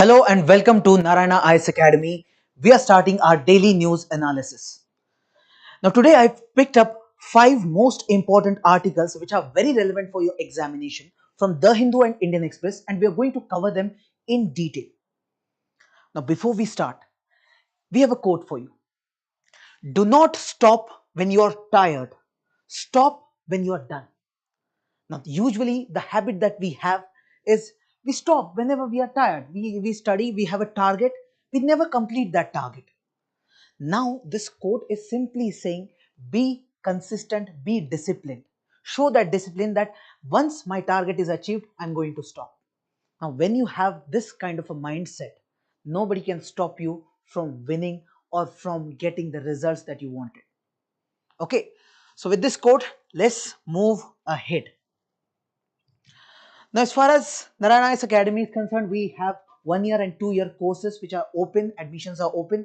Hello and welcome to Narayana IS Academy. We are starting our daily news analysis. Now today I've picked up 5 most important articles which are very relevant for your examination from The Hindu and Indian Express, and we are going to cover them in detail. Now before we start, we have a quote for you. Do not stop when you are tired. Stop when you are done. Now usually the habit that we have is we stop whenever we are tired. We study, we have a target, we never complete that target. Now, this quote is simply saying be consistent, be disciplined. Show that discipline that once my target is achieved, I'm going to stop. Now, when you have this kind of a mindset, nobody can stop you from winning or from getting the results that you wanted. Okay, so with this quote, let's move ahead. Now, as far as Narayana's Academy is concerned, we have 1 year and 2 year courses which are open, admissions are open.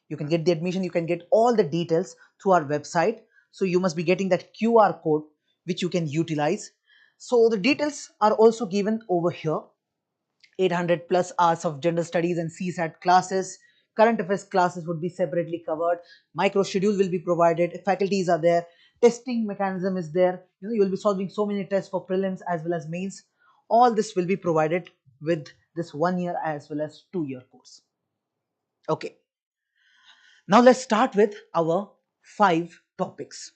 You can get the admission, you can get all the details through our website. So you must be getting that QR code which you can utilize. So the details are also given over here. 800 plus hours of general studies and CSAT classes. Current affairs classes would be separately covered. Micro schedule will be provided. Faculties are there. Testing mechanism is there. You will be solving so many tests for prelims as well as mains. All this will be provided with this 1 year as well as 2 year course. Okay. Now let's start with our 5 topics.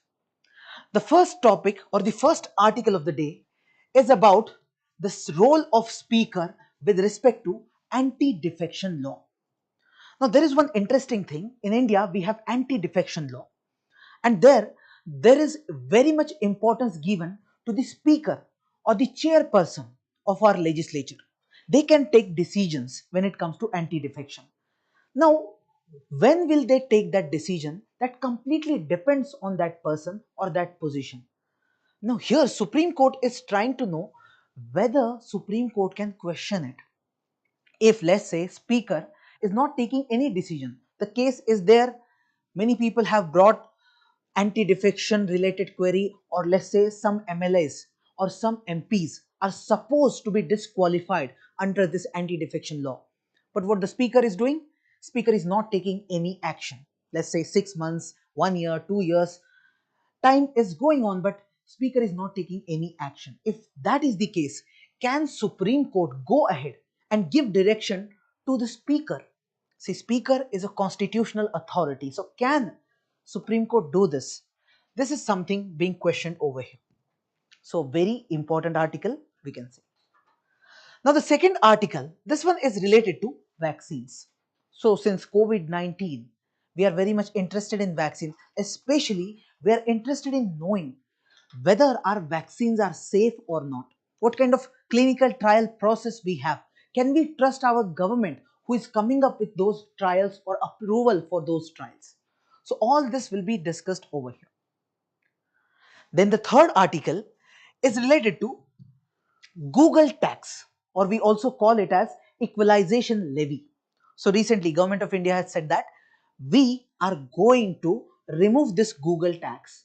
The first topic or the first article of the day is about this role of speaker with respect to anti-defection law. Now there is one interesting thing. In India we have anti-defection law, and there is very much importance given to the speaker or the chairperson of our legislature. They can take decisions when it comes to anti-defection. Now, when will they take that decision? That completely depends on that person or that position. Now, here Supreme Court is trying to know whether Supreme Court can question it. If let's say Speaker is not taking any decision, the case is there. Many people have brought anti-defection related query, or let's say some MLAs or some MPs are supposed to be disqualified under this anti-defection law. But what the speaker is doing? Speaker is not taking any action. Let's say 6 months, 1 year, 2 years, time is going on, but speaker is not taking any action. If that is the case, can Supreme Court go ahead and give direction to the speaker? See, speaker is a constitutional authority. So can Supreme Court do this? This is something being questioned over here. So very important article, we can say. Now the second article, this one is related to vaccines. So since COVID-19, we are very much interested in vaccines, especially we are interested in knowing whether our vaccines are safe or not. What kind of clinical trial process we have. Can we trust our government who is coming up with those trials or approval for those trials? So all this will be discussed over here. Then the third article is related to Google tax, or we also call it as Equalisation Levy. So recently Government of India has said that we are going to remove this Google tax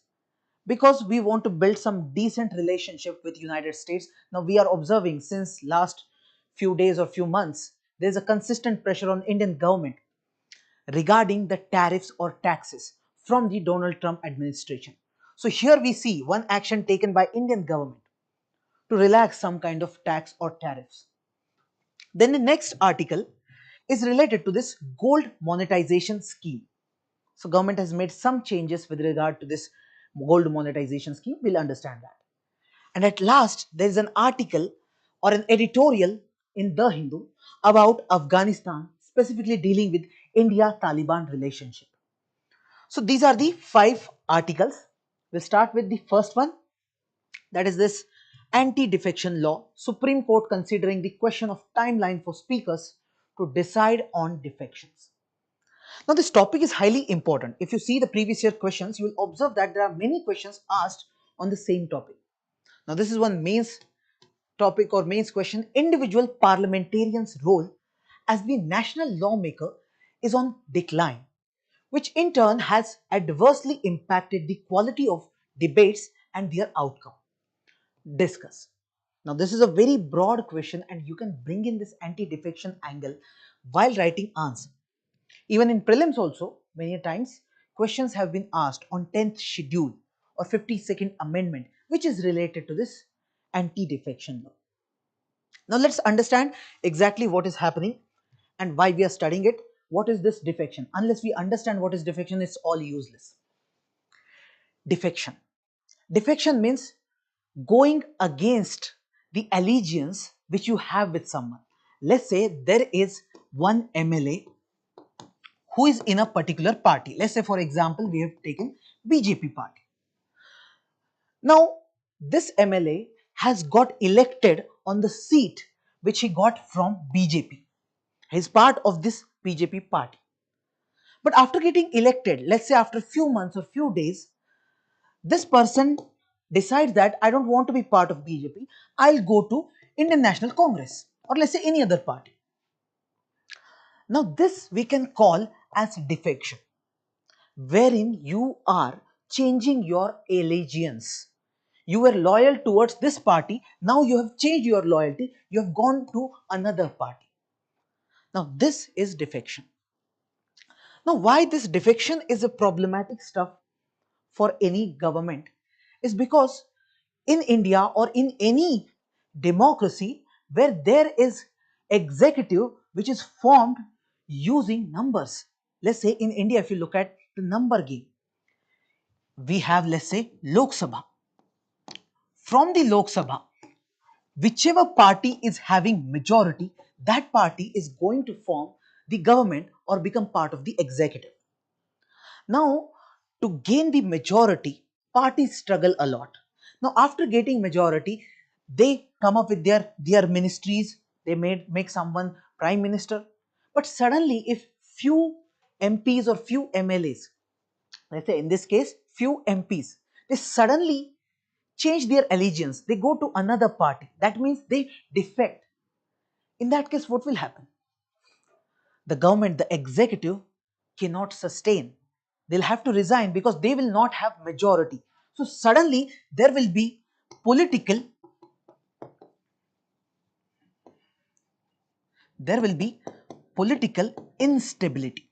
because we want to build some decent relationship with United States. Now we are observing since last few days or few months, there is a consistent pressure on Indian government regarding the tariffs or taxes from the Donald Trump administration. So here we see one action taken by Indian government to relax some kind of tax or tariffs. Then the next article is related to this gold monetization scheme. So government has made some changes with regard to this gold monetization scheme. We'll understand that. And at last, there is an article or an editorial in The Hindu about Afghanistan, specifically dealing with India-Taliban relationship. So these are the 5 articles. We'll start with the first one, that is this anti-defection law. Supreme Court considering the question of timeline for speakers to decide on defections. Now this topic is highly important. If you see the previous year questions, you will observe that there are many questions asked on the same topic. Now this is one mains topic or mains question. Individual parliamentarians' role as the national lawmaker is on decline, which in turn has adversely impacted the quality of debates and their outcome. Discuss. Now, this is a very broad question and you can bring in this anti-defection angle while writing answer. Even in prelims also, many times questions have been asked on 10th schedule or 52nd amendment, which is related to this anti-defection law. Now, let's understand exactly what is happening and why we are studying it. What is this defection? Unless we understand what is defection, it's all useless. Defection. Defection means going against the allegiance which you have with someone. Let's say there is one MLA who is in a particular party. Let's say, for example, we have taken BJP party. Now, this MLA has got elected on the seat which he got from BJP. He is part of this BJP party. But after getting elected, let's say after a few months or few days, this person decides that I don't want to be part of BJP. I'll go to Indian National Congress or let's say any other party. Now, this we can call as defection, wherein you are changing your allegiance. You were loyal towards this party, now you have changed your loyalty, you have gone to another party. Now, this is defection. Now, why this defection is a problematic stuff for any government is because in India or in any democracy where there is executive which is formed using numbers. Let's say in India, if you look at the number game, we have, let's say, Lok Sabha. From the Lok Sabha, whichever party is having majority, that party is going to form the government or become part of the executive. Now, to gain the majority, parties struggle a lot. Now, after getting majority, they come up with their ministries, they make someone prime minister. But suddenly, if few MPs or few MLAs, let's say in this case, few MPs, they suddenly change their allegiance, they go to another party. That means they defect. In that case, what will happen? The government, the executive cannot sustain. They'll have to resign because they will not have majority. So suddenly there will be political, there will be political instability.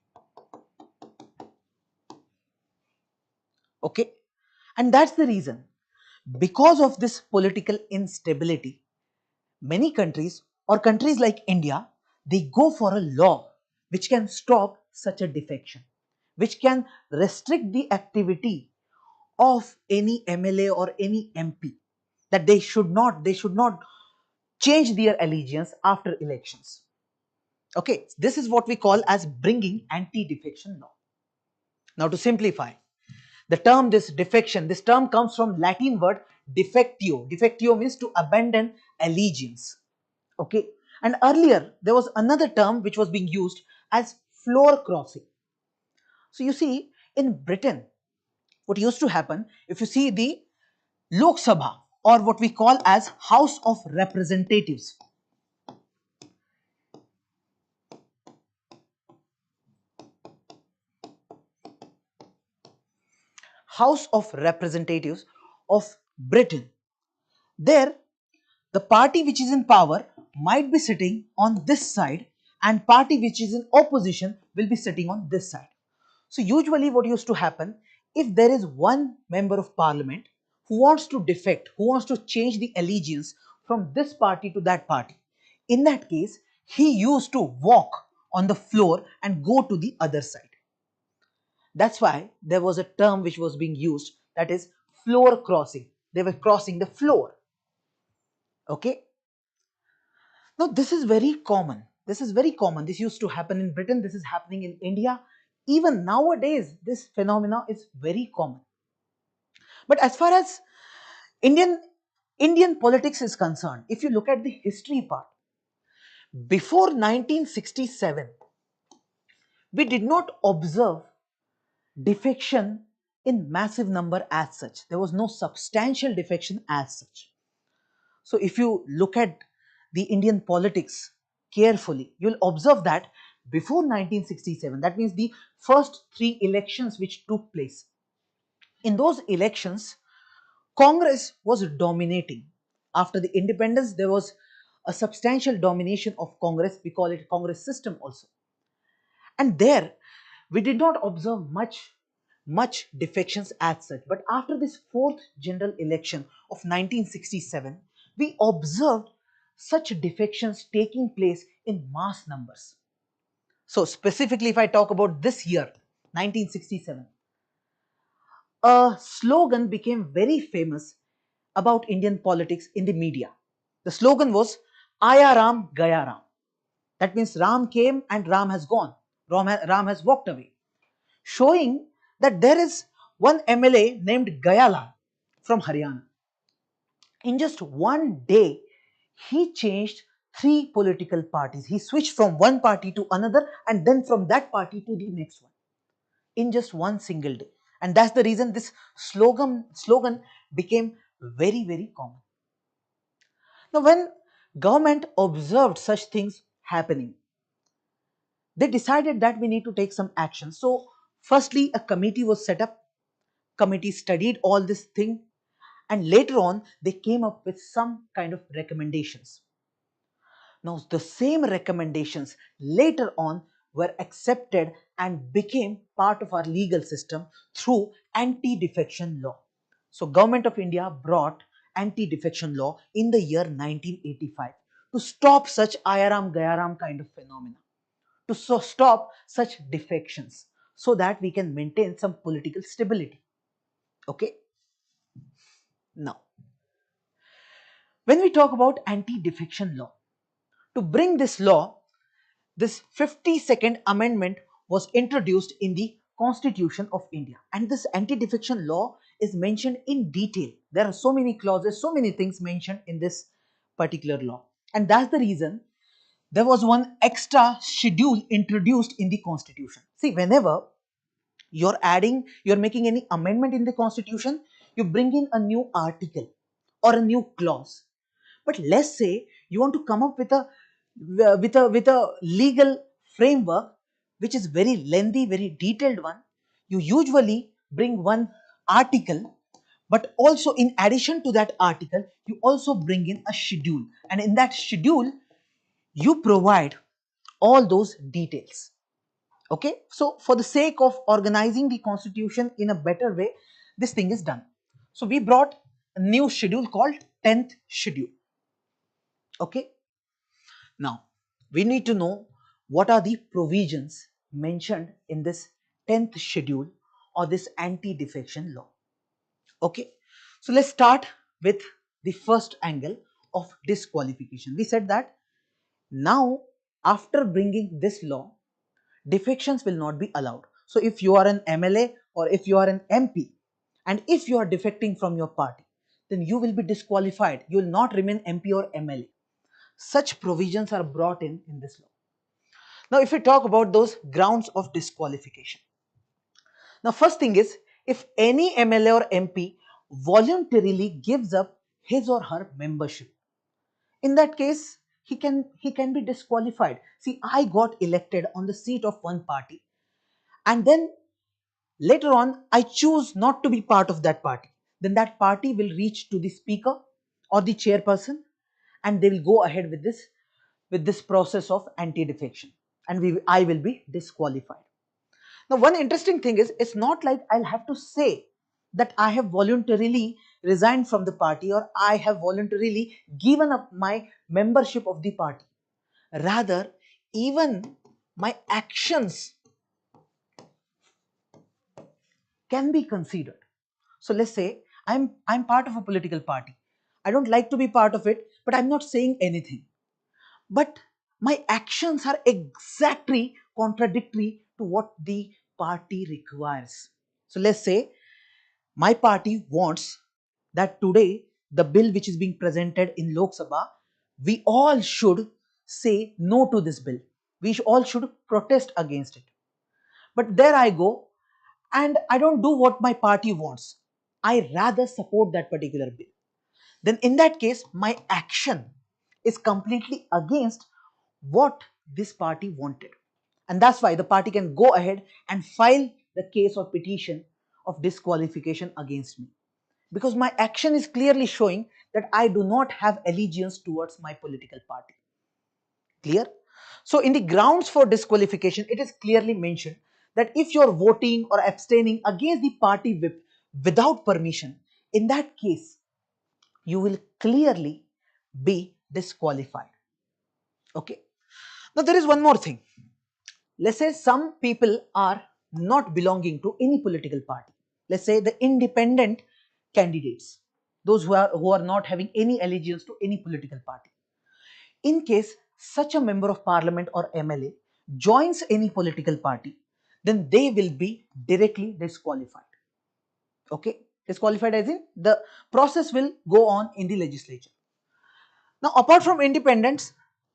Okay, and that's the reason. Because of this political instability, many countries or countries like India, they go for a law which can stop such a defection, which can restrict the activity of any MLA or any MP, that they should not change their allegiance after elections. Okay, this is what we call as bringing anti-defection law. Now, to simplify, the term this term comes from Latin word defectio. Defectio means to abandon allegiance. Okay, and earlier there was another term which was being used as floor crossing. So you see, in Britain, what used to happen, if you see the Lok Sabha or what we call as House of Representatives. House of Representatives of Britain. There, the party which is in power might be sitting on this side and party which is in opposition will be sitting on this side. So usually what used to happen, if there is one member of parliament who wants to defect, who wants to change the allegiance from this party to that party, in that case, he used to walk on the floor and go to the other side. That's why there was a term which was being used, that is floor crossing. They were crossing the floor. Okay. Now this is very common. This is very common. This used to happen in Britain. This is happening in India. Even nowadays, this phenomena is very common. But as far as Indian Indian politics is concerned, if you look at the history part, before 1967, we did not observe defection in massive number as such. There was no substantial defection as such. So if you look at the Indian politics carefully, you will observe that before 1967, that means the first three elections which took place, in those elections, Congress was dominating. After the independence, there was a substantial domination of Congress. We call it Congress system also. And there, we did not observe much defections as such. But after this fourth general election of 1967, we observed such defections taking place in mass numbers. So specifically, if I talk about this year, 1967, a slogan became very famous about Indian politics in the media. The slogan was Aya Ram Gaya Ram. That means Ram came and Ram has gone. Ram has walked away, showing that there is one MLA named Gayalal from Haryana. In just one day, he changed three political parties. He switched from one party to another and then from that party to the next one in just one single day. And that's the reason this slogan became very common. Now, when government observed such things happening, they decided that we need to take some action. So, firstly, a committee was set up. Committee studied all this thing, and later on, they came up with some kind of recommendations. Now, the same recommendations later on were accepted and became part of our legal system through anti-defection law. So, Government of India brought anti-defection law in the year 1985 to stop such Ayaram Gayaram kind of phenomena, to stop such defections so that we can maintain some political stability. Okay. Now, when we talk about anti-defection law, to bring this law, this 52nd amendment was introduced in the Constitution of India, and this anti-defection law is mentioned in detail. There are so many clauses, so many things mentioned in this particular law, and that's the reason there was one extra schedule introduced in the Constitution. See, whenever you're making any amendment in the Constitution, you bring in a new article or a new clause. But let's say you want to come up with a legal framework which is very lengthy, very detailed one. You usually bring one article, but also in addition to that article, you also bring in a schedule, and in that schedule, you provide all those details. Okay, so for the sake of organizing the Constitution in a better way, this thing is done. So we brought a new schedule called 10th schedule. Okay, now we need to know what are the provisions mentioned in this 10th schedule or this anti-defection law. Okay, so let's start with the first angle of disqualification. We said that now after bringing this law, defections will not be allowed. So if you are an MLA or if you are an MP and if you are defecting from your party, then you will be disqualified. You will not remain MP or MLA. Such provisions are brought in this law. Now, if we talk about those grounds of disqualification. Now, first thing is, if any MLA or MP voluntarily gives up his or her membership, in that case, he can be disqualified. See, I got elected on the seat of one party, and then later on I choose not to be part of that party. Then that party will reach to the speaker or the chairperson, and they will go ahead with this process of anti-defection, and I will be disqualified. Now, one interesting thing is, it's not like I'll have to say that I have voluntarily resigned from the party or I have voluntarily given up my membership of the party. Rather, even my actions can be considered. So let's say I'm part of a political party. I don't like to be part of it, but I'm not saying anything. But my actions are exactly contradictory to what the party requires. So let's say my party wants that today the bill which is being presented in Lok Sabha, we all should say no to this bill. We all should protest against it. But there I go and I don't do what my party wants. I rather support that particular bill. Then in that case, my action is completely against what this party wanted. And that's why the party can go ahead and file the case or petition of disqualification against me. Because my action is clearly showing that I do not have allegiance towards my political party. Clear? So in the grounds for disqualification, it is clearly mentioned that if you are voting or abstaining against the party whip without permission, in that case, you will clearly be disqualified. Okay. Now there is one more thing. Let's say some people are not belonging to any political party. Let's say the independent candidates, those who are not having any allegiance to any political party. In case such a member of parliament or MLA joins any political party, then they will be directly disqualified. Okay, disqualified as in the process will go on in the legislature. Now, apart from independents,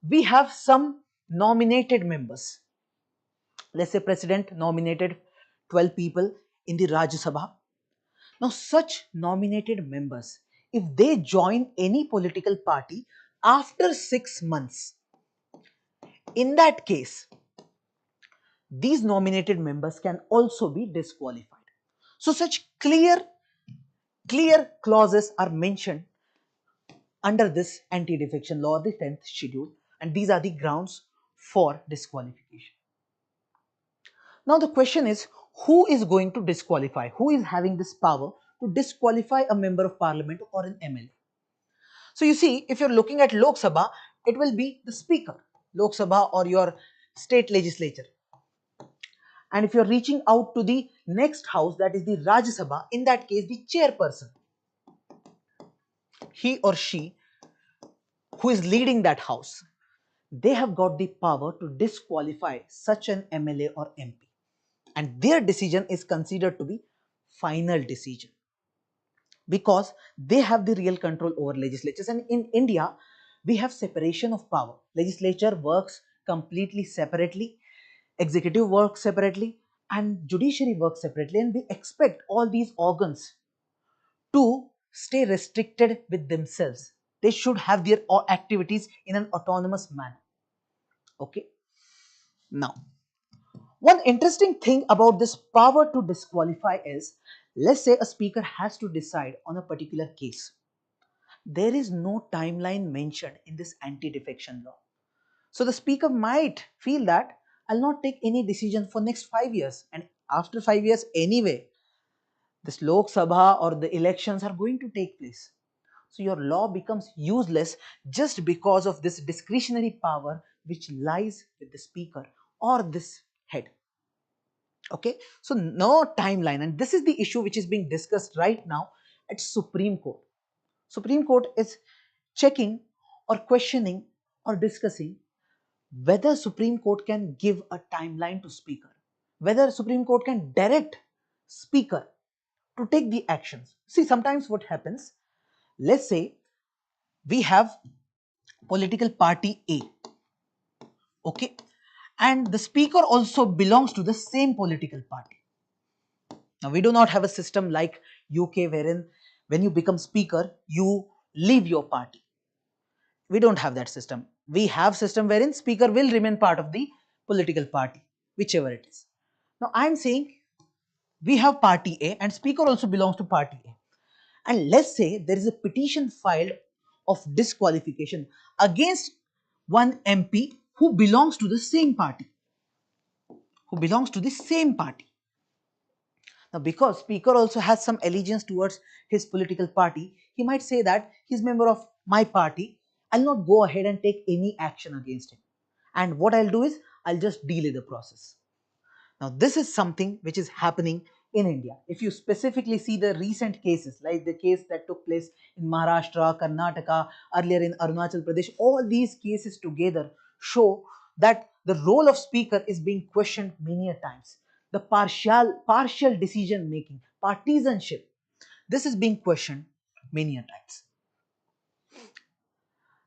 we have some nominated members. Let's say president nominated 12 people in the Rajya Sabha. Now, such nominated members, if they join any political party after 6 months, in that case, these nominated members can also be disqualified. So, such clear clauses are mentioned under this anti-defection law, the 10th schedule, and these are the grounds for disqualification. Now the question is, who is going to disqualify? Who is having this power to disqualify a member of parliament or an MLA? So you see, if you're looking at Lok Sabha, it will be the speaker, Lok Sabha or your state legislature. And if you're reaching out to the next house, that is the Rajya Sabha, in that case the chairperson, he or she who is leading that house, they have got the power to disqualify such an MLA or MP. And their decision is considered to be final decision because they have the real control over legislatures. And in India, we have separation of power. Legislature works completely separately, executive works separately, and judiciary works separately. And we expect all these organs to stay restricted with themselves. They should have their activities in an autonomous manner. Okay. Now, one interesting thing about this power to disqualify is, let's say a speaker has to decide on a particular case. There is no timeline mentioned in this anti-defection law. So the speaker might feel that I'll not take any decision for next 5 years, and after 5 years anyway, this Lok Sabha or the elections are going to take place. So your law becomes useless just because of this discretionary power which lies with the speaker or this head. Okay, so no timeline, and this is the issue which is being discussed right now at Supreme Court. Supreme Court is checking or questioning or discussing whether Supreme Court can give a timeline to speaker, whether Supreme Court can direct speaker to take the actions. See, sometimes what happens, let's say we have political party A, okay, and the speaker also belongs to the same political party. Now, we do not have a system like UK wherein when you become speaker, you leave your party. We don't have that system. We have system wherein speaker will remain part of the political party, whichever it is. Now, I am saying we have party A and speaker also belongs to party A. And let's say there is a petition filed of disqualification against one MP who belongs to the same party, who belongs to the same party. Now, because speaker also has some allegiance towards his political party, he might say that he's member of my party. I'll not go ahead and take any action against him. And what I'll do is I'll just delay the process. Now, this is something which is happening in India. If you specifically see the recent cases, like the case that took place in Maharashtra, Karnataka, earlier in Arunachal Pradesh, all these cases together show that the role of speaker is being questioned many a times. The partial decision making, partisanship, this is being questioned many a times.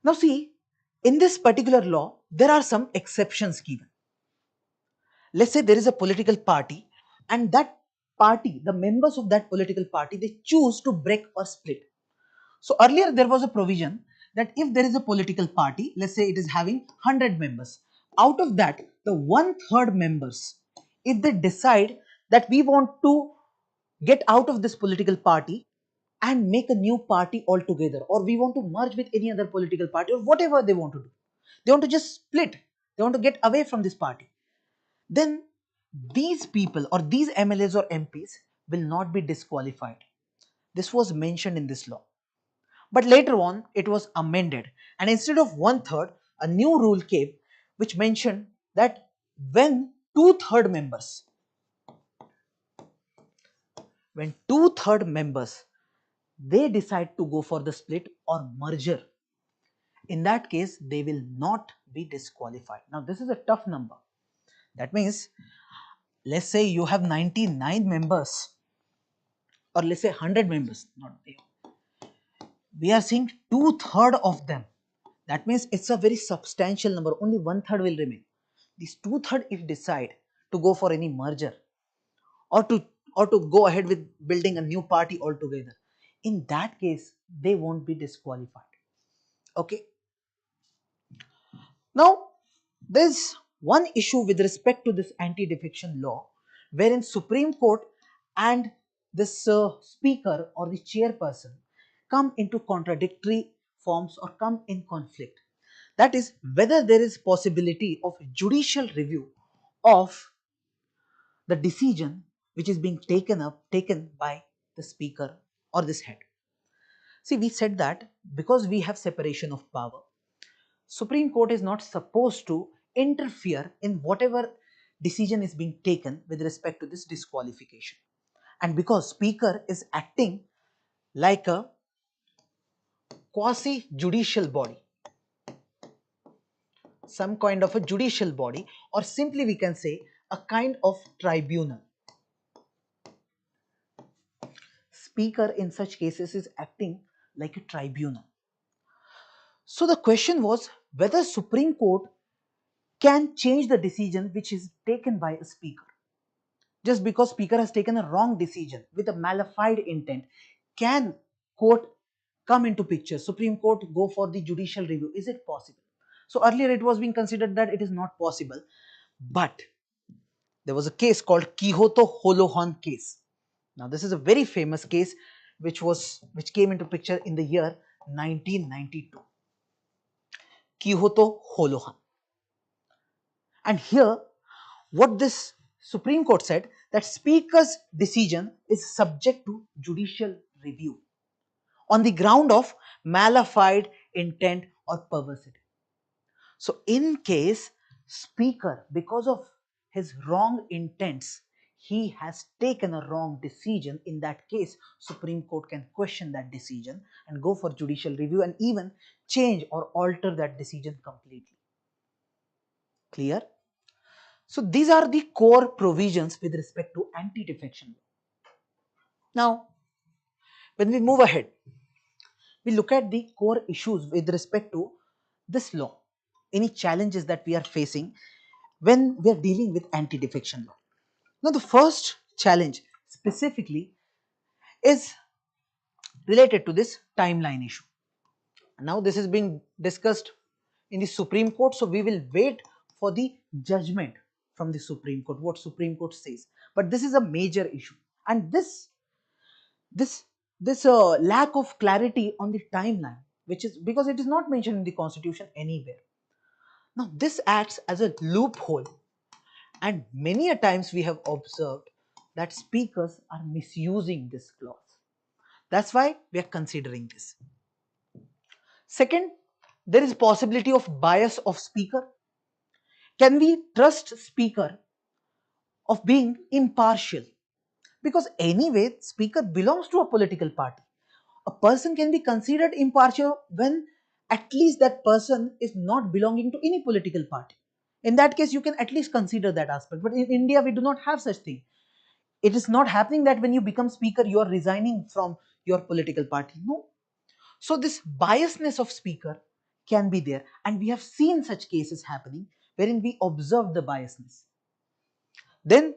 Now see, in this particular law, there are some exceptions given. Let's say there is a political party and that party, the members of that political party, they choose to break or split. So earlier there was a provision that if there is a political party, let's say it is having 100 members, out of that, the 1/3 members, if they decide that we want to get out of this political party, and make a new party altogether, or we want to merge with any other political party, or whatever they want to do. They want to just split. They want to get away from this party. Then these people or these MLAs or MPs will not be disqualified. This was mentioned in this law. But later on, it was amended, and instead of one third, a new rule came which mentioned that when two-third members they decide to go for the split or merger, in that case they will not be disqualified. Now this is a tough number. That means, let's say you have 99 members, or let's say 100 members, not we are seeing two-third of them. That means it's a very substantial number. Only one-third will remain. These two-third, if decide to go for any merger, or to go ahead with building a new party altogether, in that case they won't be disqualified. Okay. Now there's one issue with respect to this anti-defection law, wherein Supreme Court and this speaker or the chairperson come into contradictory forms or come in conflict. That is, whether there is possibility of judicial review of the decision which is being taken by the speaker or this head. See, we said that because we have separation of power, Supreme Court is not supposed to interfere in whatever decision is being taken with respect to this disqualification. And because speaker is acting like a quasi judicial body, some kind of a judicial body, or simply we can say a kind of tribunal. Speaker in such cases is acting like a tribunal. So the question was whether Supreme Court can change the decision which is taken by a speaker. Just because speaker has taken a wrong decision with a malified intent, can court come into picture? Supreme Court go for the judicial review. Is it possible? So earlier it was being considered that it is not possible, but there was a case called Kyoto-Holohan case. Now this is a very famous case which came into picture in the year 1992. Kyoto-Holohan. And here what this Supreme Court said, that speaker's decision is subject to judicial review on the ground of malified intent or perversity. So in case speaker, because of his wrong intents, he has taken a wrong decision, in that case Supreme Court can question that decision and go for judicial review and even change or alter that decision completely. Clear? So these are the core provisions with respect to anti-defection law. Now, when we move ahead, we look at the core issues with respect to this law, any challenges that we are facing when we are dealing with anti-defection law. Now, the first challenge specifically is related to this timeline issue. Now, this is being discussed in the Supreme Court, so we will wait for the judgment from the Supreme Court, what Supreme Court says. But this is a major issue, and this lack of clarity on the timeline, which is because it is not mentioned in the Constitution anywhere. Now, this acts as a loophole, and many a times we have observed that speakers are misusing this clause. That's why we are considering this. Second, there is possibility of bias of speaker. Can we trust speaker of being impartial? Because anyway, speaker belongs to a political party. A person can be considered impartial when at least that person is not belonging to any political party. In that case, you can at least consider that aspect. But in India, we do not have such thing. It is not happening that when you become speaker, you are resigning from your political party. No. So this biasness of speaker can be there, and we have seen such cases happening wherein we observe the biasness. Then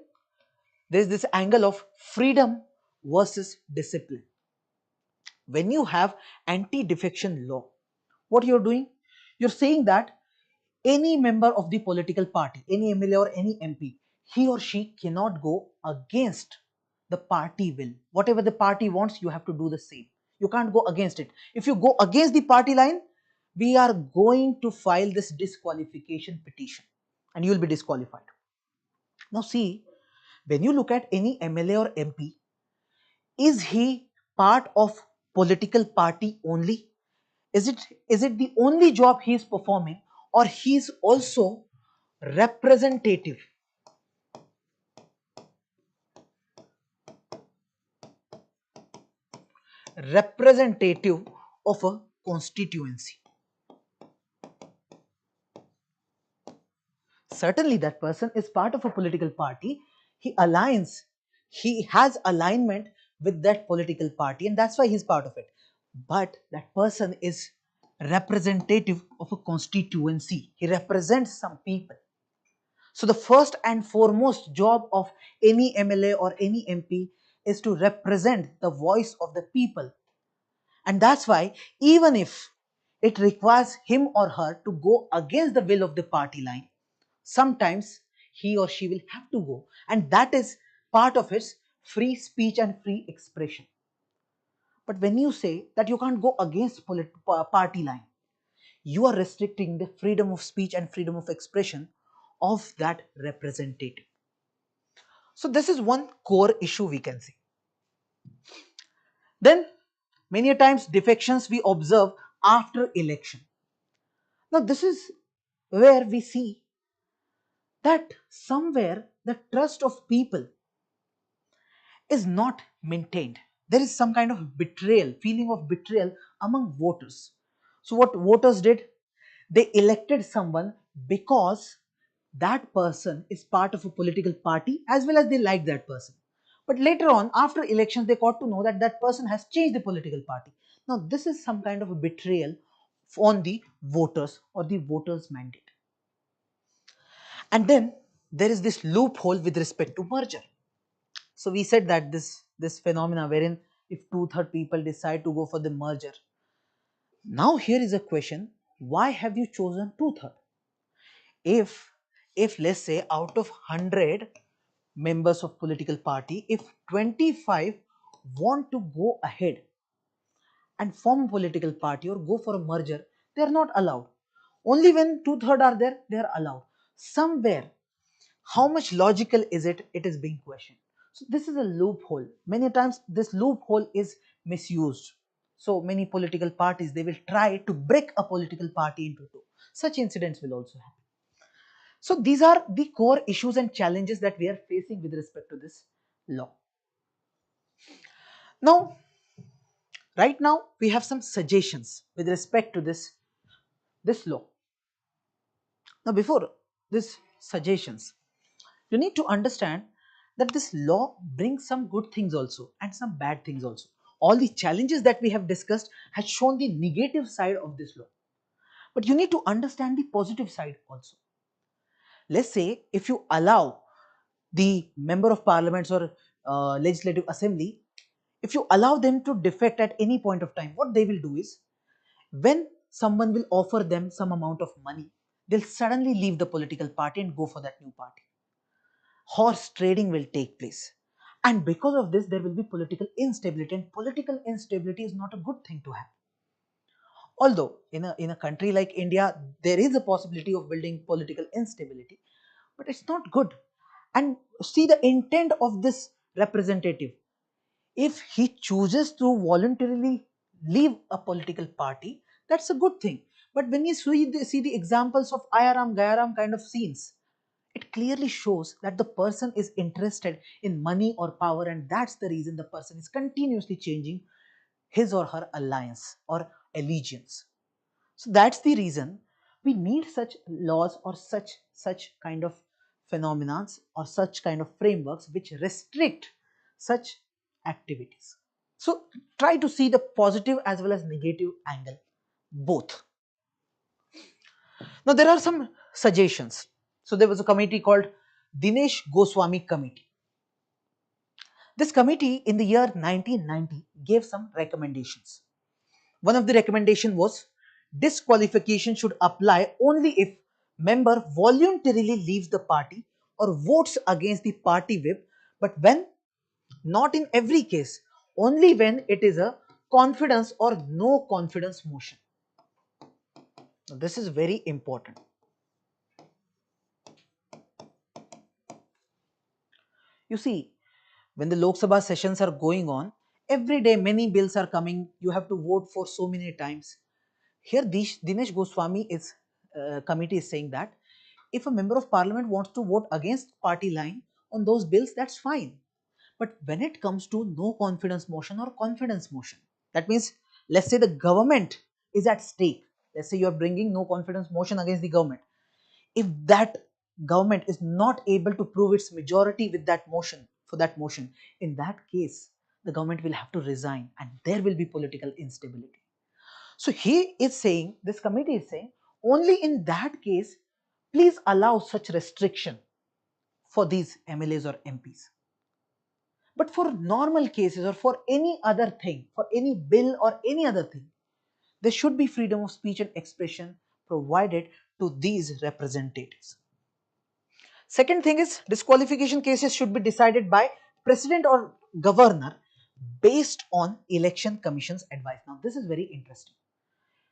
there is this angle of freedom versus discipline. When you have anti-defection law, what you're doing? You're saying that any member of the political party, any MLA or any MP, he or she cannot go against the party will. Whatever the party wants, you have to do the same. You can't go against it. If you go against the party line, we are going to file this disqualification petition and you will be disqualified. Now see, when you look at any MLA or MP, is he part of political party only? Is it the only job he is performing, or he is also representative representative of a constituency? Certainly that person is part of a political party. He has alignment with that political party, and that's why he's part of it. But that person is representative of a constituency. He represents some people. So the first and foremost job of any MLA or any MP is to represent the voice of the people. And that's why, even if it requires him or her to go against the will of the party line, sometimes he or she will have to go. And that is part of its free speech and free expression. But when you say that you can't go against party line, you are restricting the freedom of speech and freedom of expression of that representative. So this is one core issue we can see. Then many a times defections we observe after election. Now this is where we see that somewhere the trust of people is not maintained. There is some kind of betrayal, feeling of betrayal among voters. So what voters did? They elected someone because that person is part of a political party, as well as they like that person. But later on, after elections, they got to know that that person has changed the political party. Now this is some kind of a betrayal on the voters or the voters' mandate. And then there is this loophole with respect to merger. So we said that this phenomena wherein if two-thirds people decide to go for the merger. Now here is a question: why have you chosen two-thirds? If let's say out of 100 members of political party, if 25 want to go ahead and form a political party or go for a merger, they are not allowed. Only when two-thirds are there, they are allowed. Somewhere, how much logical is it? It is being questioned. So this is a loophole. Many times this loophole is misused. So many political parties, they will try to break a political party into two. Such incidents will also happen. So these are the core issues and challenges that we are facing with respect to this law. Now, right now we have some suggestions with respect to this law. Now before this suggestions, you need to understand that this law brings some good things also and some bad things also. All the challenges that we have discussed has shown the negative side of this law. But you need to understand the positive side also. Let's say if you allow the member of parliaments or legislative assembly, if you allow them to defect at any point of time, what they will do is, when someone will offer them some amount of money, they'll suddenly leave the political party and go for that new party. Horse trading will take place, and because of this there will be political instability, and political instability is not a good thing to have. Although in a country like India there is a possibility of building political instability, but it's not good. And see the intent of this representative: if he chooses to voluntarily leave a political party, that's a good thing. But when you see the examples of ayaram gayaram kind of scenes, it clearly shows that the person is interested in money or power, and that's the reason the person is continuously changing his or her alliance or allegiance. So that's the reason we need such laws or such kind of phenomena or such kind of frameworks which restrict such activities. So try to see the positive as well as negative angle, both. Now there are some suggestions. So there was a committee called Dinesh Goswami Committee. This committee in the year 1990 gave some recommendations. One of the recommendation was disqualification should apply only if member voluntarily leaves the party or votes against the party whip, but when not in every case, only when it is a confidence or no confidence motion. Now, this is very important. You see, when the Lok Sabha sessions are going on, every day many bills are coming. You have to vote for so many times. Here, Dinesh Goswami is committee is saying that if a member of parliament wants to vote against party line on those bills, that's fine. But when it comes to no confidence motion or confidence motion, that means, let's say the government is at stake. Let's say you are bringing no confidence motion against the government. If that government is not able to prove its majority with that motion, for that motion, in that case, the government will have to resign and there will be political instability. So he is saying, this committee is saying, only in that case, please allow such restriction for these MLAs or MPs. But for normal cases or for any other thing, for any bill or any other thing, there should be freedom of speech and expression provided to these representatives. Second thing is, disqualification cases should be decided by president or governor based on election commission's advice. Now this is very interesting.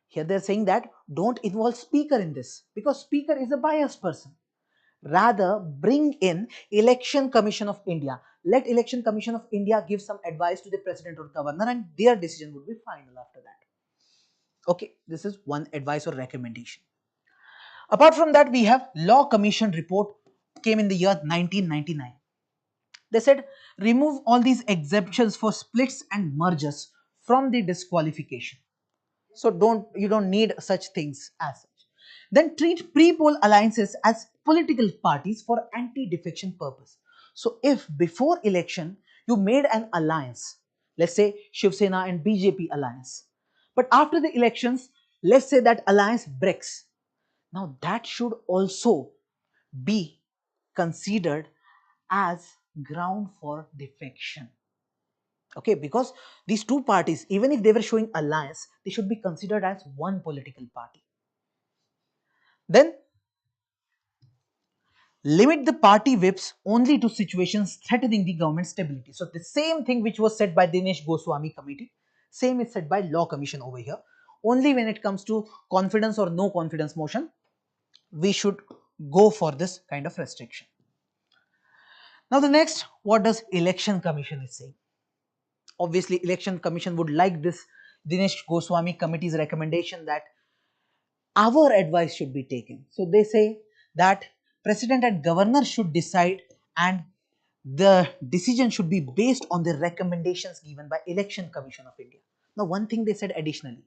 Here they are saying that don't involve speaker in this because speaker is a biased person. Rather, bring in Election Commission of India. Let Election Commission of India give some advice to the president or governor and their decision would be final after that. Okay, this is one advice or recommendation. Apart from that, we have Law Commission report came in the year 1999. They said remove all these exemptions for splits and mergers from the disqualification. So you don't need such things as such. Then treat pre-poll alliances as political parties for anti-defection purpose. So if before election you made an alliance, let's say Shiv Sena and BJP alliance, but after the elections, let's say that alliance breaks. Now that should also be considered as ground for defection. Okay, because these two parties, even if they were showing alliance, they should be considered as one political party. Then limit the party whips only to situations threatening the government stability. So the same thing which was said by Dinesh Goswami committee, same is said by Law Commission over here. Only when it comes to confidence or no confidence motion, we should go for this kind of restriction. Now the next, what does Election Commission is saying? Obviously, Election Commission would like this Dinesh Goswami committee's recommendation that our advice should be taken. So they say that president and governor should decide and the decision should be based on the recommendations given by Election Commission of India. Now one thing they said additionally,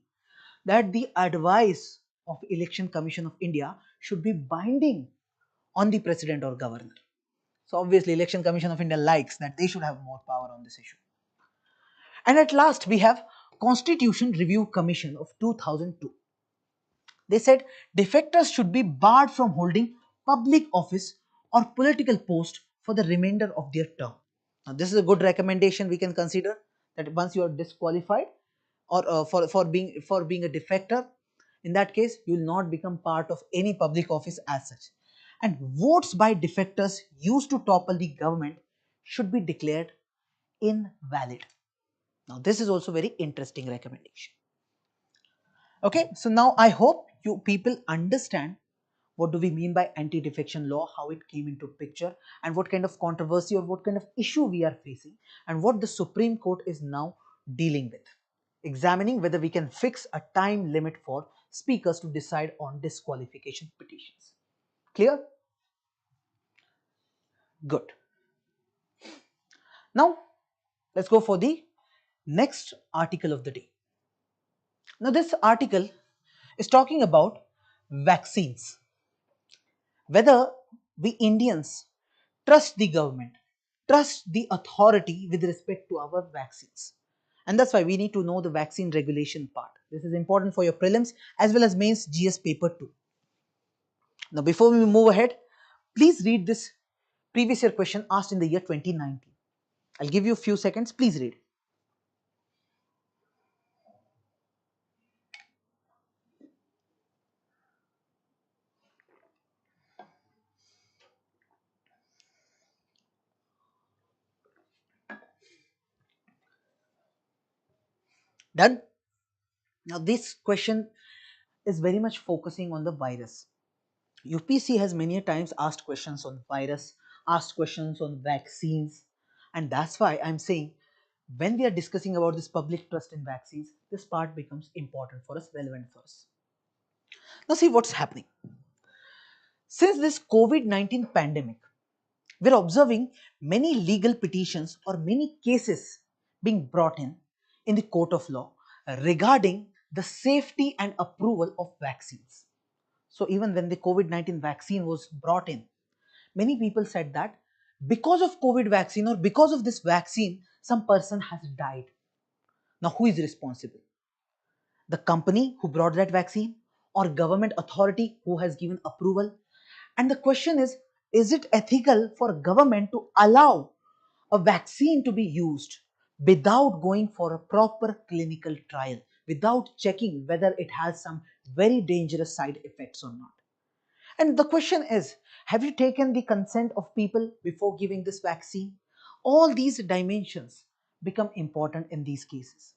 that the advice of Election Commission of India should be binding on the president or governor. So obviously Election Commission of India likes that they should have more power on this issue. And at last we have Constitution Review Commission of 2002. They said defectors should be barred from holding public office or political post for the remainder of their term. Now, this is a good recommendation we can consider, that once you are disqualified or for being a defector, in that case you will not become part of any public office as such. And votes by defectors used to topple the government should be declared invalid. Now, this is also very interesting recommendation. Okay, so now I hope you people understand what do we mean by anti-defection law, how it came into picture, and what kind of controversy or what kind of issue we are facing, and what the Supreme Court is now dealing with, examining whether we can fix a time limit for speakers to decide on disqualification petitions. Clear? Good. Now, let's go for the next article of the day. Now, this article is talking about vaccines. Whether we Indians trust the government, trust the authority with respect to our vaccines. And that's why we need to know the vaccine regulation part. This is important for your prelims as well as mains GS paper 2. Now, before we move ahead, please read this previous year question asked in the year 2019. I'll give you a few seconds. Please read. Done. Now this question is very much focusing on the virus. UPC has many times asked questions on virus, asked questions on vaccines, and that's why I'm saying when we are discussing about this public trust in vaccines, this part becomes important for us, relevant for us. Now see what's happening. Since this COVID-19 pandemic, we're observing many legal petitions or many cases being brought in the court of law regarding the safety and approval of vaccines. So even when the COVID-19 vaccine was brought in, many people said that because of COVID vaccine or because of this vaccine, some person has died. Now who is responsible? The company who brought that vaccine or government authority who has given approval? And the question is it ethical for government to allow a vaccine to be used without going for a proper clinical trial, without checking whether it has some very dangerous side effects or not? And the question is, have you taken the consent of people before giving this vaccine? All these dimensions become important in these cases.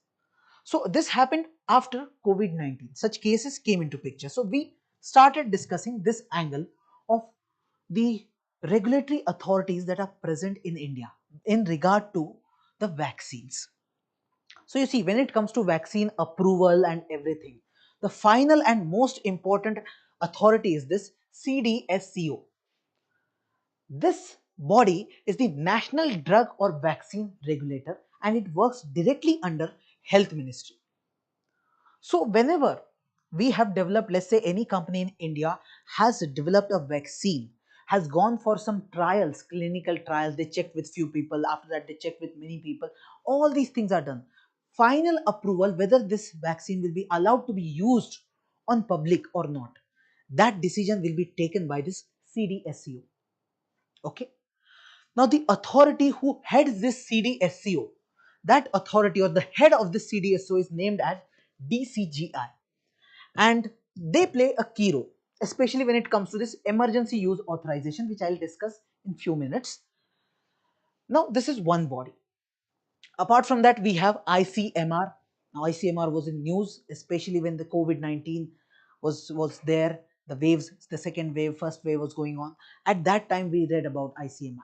So this happened after COVID-19. Such cases came into picture. So we started discussing this angle of the regulatory authorities that are present in India in regard to the vaccines. So you see, when it comes to vaccine approval and everything, the final and most important authority is this CDSCO. This body is the National Drug or Vaccine Regulator and it works directly under Health Ministry. So whenever we have developed, let's say any company in India has developed a vaccine, has gone for some trials, clinical trials, they checked with few people, after that they checked with many people, all these things are done. Final approval whether this vaccine will be allowed to be used on public or not, that decision will be taken by this CDSCO. Okay. Now the authority who heads this CDSCO, that authority or the head of this CDSCO is named as DCGI, and they play a key role, especially when it comes to this emergency use authorization, which I'll discuss in few minutes. Now this is one body. Apart from that, we have ICMR. Now ICMR was in news, especially when the COVID-19 was there, the waves, the second wave, first wave was going on. At that time we read about ICMR.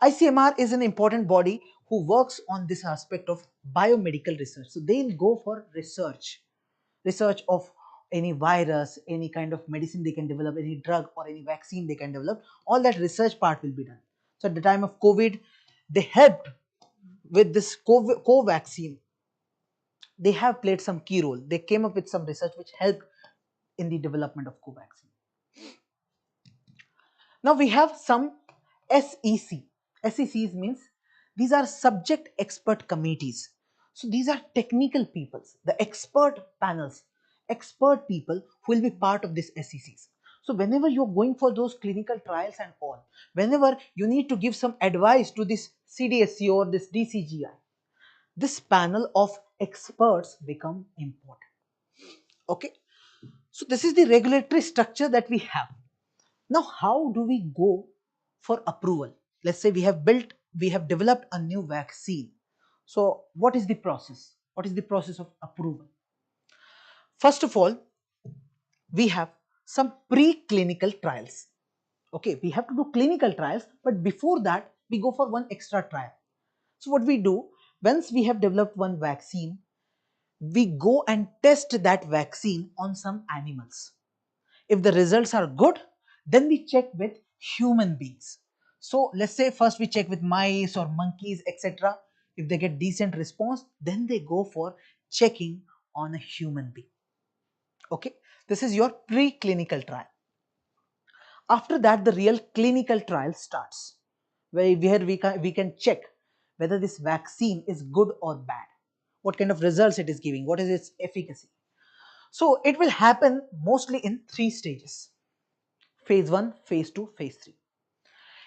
ICMR is an important body who works on this aspect of biomedical research. So they'll go for research of any virus, any kind of medicine they can develop, any drug or any vaccine they can develop. All that research part will be done. So at the time of COVID, they helped with this co-vaccine. They have played some key role. They came up with some research which helped in the development of co-vaccine. Now we have some SEC. SECs means these are subject expert committees. So these are technical peoples, the expert panels, expert people who will be part of this SECs. So whenever you're going for those clinical trials and all, whenever you need to give some advice to this CDSCO or this DCGI, this panel of experts become important. Okay. So this is the regulatory structure that we have. Now, how do we go for approval? Let's say we have developed a new vaccine. So, what is the process? What is the process of approval? First of all, we have some preclinical trials. Okay, we have to do clinical trials, but before that, we go for one extra trial. So, what we do, once we have developed one vaccine, we go and test that vaccine on some animals. If the results are good, then we check with human beings. So let's say first we check with mice or monkeys, etc. If they get decent response, then they go for checking on a human being. Okay, this is your preclinical trial. After that, the real clinical trial starts, where we can check whether this vaccine is good or bad, what kind of results it is giving, what is its efficacy. So it will happen mostly in three stages: phase 1, phase 2, phase 3.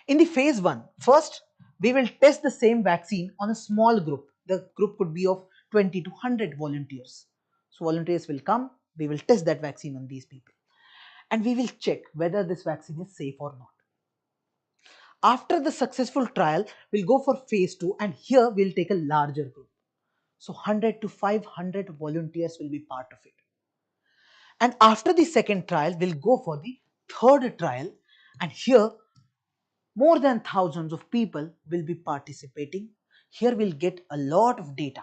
In the phase 1, first we will test the same vaccine on a small group. The group could be of 20 to 100 volunteers. So volunteers will come, we will test that vaccine on these people and we will check whether this vaccine is safe or not. After the successful trial, we'll go for phase 2 and here we'll take a larger group. So 100 to 500 volunteers will be part of it. And after the second trial, we'll go for the third trial, and here more than thousands of people will be participating. Here we'll get a lot of data,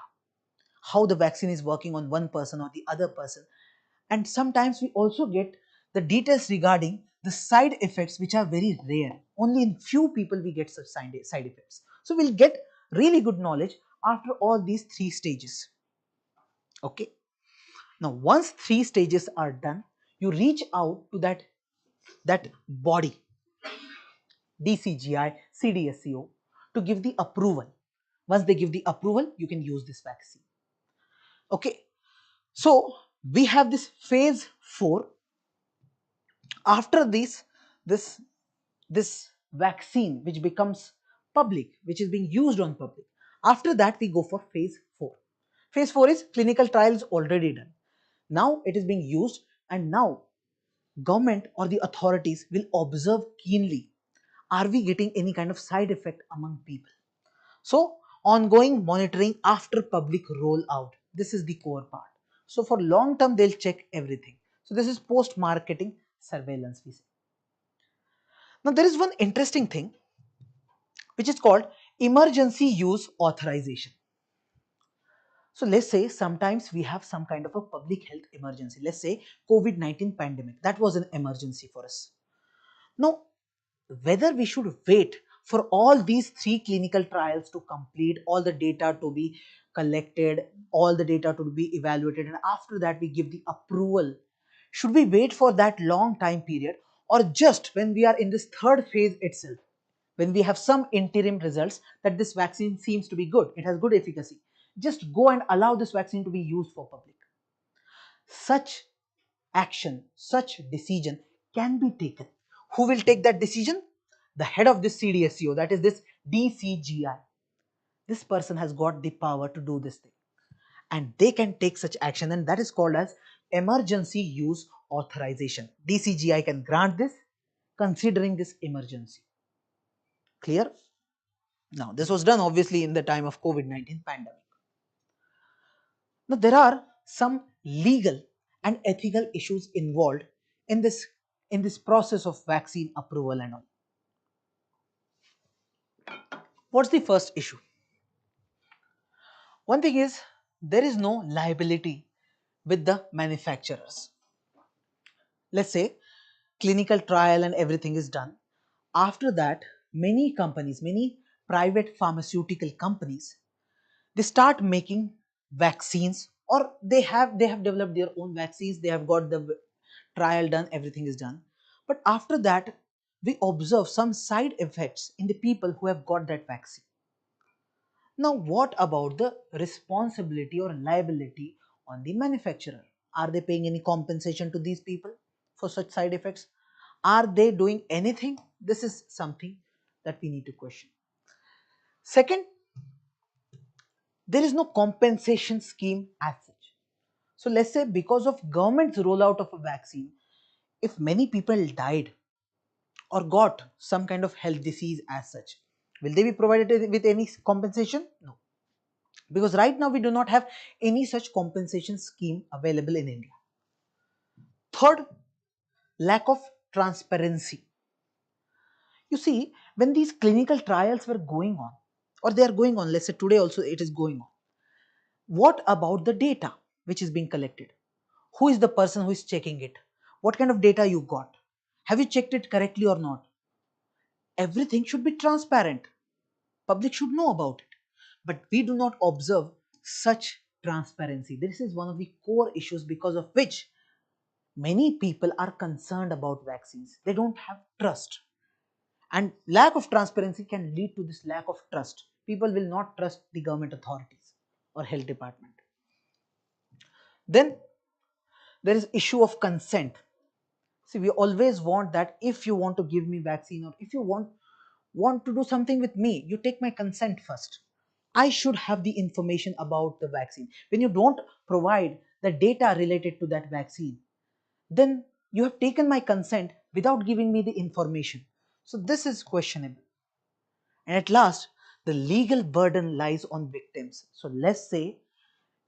how the vaccine is working on one person or the other person. And sometimes we also get the details regarding the side effects, which are very rare. Only in few people we get such side effects. So we'll get really good knowledge after all these three stages. Okay. Now, once three stages are done, you reach out to that body, DCGI, CDSCO, to give the approval. Once they give the approval, you can use this vaccine. Okay. So we have this phase 4. After this vaccine which becomes public, which is being used on public, after that we go for phase 4. Phase 4 is clinical trials already done. Now it is being used, and now government or the authorities will observe keenly, are we getting any kind of side effect among people. So ongoing monitoring after public rollout, this is the core part. So for long term they'll check everything. So this is post marketing surveillance, we say. Now there is one interesting thing which is called emergency use authorization. So let's say sometimes we have some kind of a public health emergency. Let's say COVID-19 pandemic, that was an emergency for us. Now, whether we should wait for all these three clinical trials to complete, all the data to be collected, all the data to be evaluated, and after that we give the approval. Should we wait for that long time period, or just when we are in this third phase itself, when we have some interim results that this vaccine seems to be good, it has good efficacy, just go and allow this vaccine to be used for public? Such action, such decision can be taken. Who will take that decision? The head of this CDSCO, that is this DCGI. This person has got the power to do this thing, and they can take such action, and that is called as emergency use authorization. DCGI can grant this considering this emergency. Clear? Now, this was done obviously in the time of COVID-19 pandemic. Now, there are some legal and ethical issues involved in this process of vaccine approval and all. What's the first issue? One thing is, there is no liability with the manufacturers. Let's say clinical trial and everything is done. After that, many companies, many private pharmaceutical companies, they start making vaccines, or they have developed their own vaccines, they have got the trial done, everything is done. But after that, we observe some side effects in the people who have got that vaccine. Now, what about the responsibility or liability on the manufacturer? Are they paying any compensation to these people for such side effects? Are they doing anything? This is something that we need to question. Second, there is no compensation scheme as such. So let's say because of government's rollout of a vaccine, if many people died or got some kind of health disease as such, will they be provided with any compensation? No. Because right now we do not have any such compensation scheme available in India. Third, lack of transparency. You see, when these clinical trials were going on, or they are going on, let's say today also it is going on, what about the data which is being collected? Who is the person who is checking it? What kind of data you got? Have you checked it correctly or not? Everything should be transparent. Public should know about it. But we do not observe such transparency. This is one of the core issues because of which many people are concerned about vaccines. They don't have trust. And lack of transparency can lead to this lack of trust. People will not trust the government authorities or health department. Then there is issue of consent. See, we always want that if you want to give me vaccine, or if you want to do something with me, you take my consent first. I should have the information about the vaccine. When you don't provide the data related to that vaccine, then you have taken my consent without giving me the information. So this is questionable. And at last, the legal burden lies on victims. So let's say